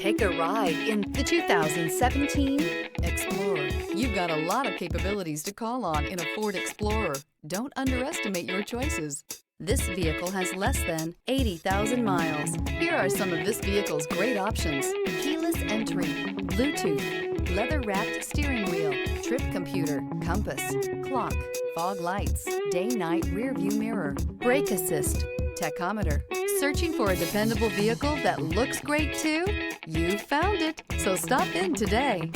Take a ride in the 2017 Explorer. You've got a lot of capabilities to call on in a Ford Explorer. Don't underestimate your choices. This vehicle has less than 80,000 miles. Here are some of this vehicle's great options: keyless entry, Bluetooth, leather-wrapped steering wheel, trip computer, compass, clock, fog lights, day-night rear-view mirror, brake assist, tachometer. Searching for a dependable vehicle that looks great too? You found it, so stop in today.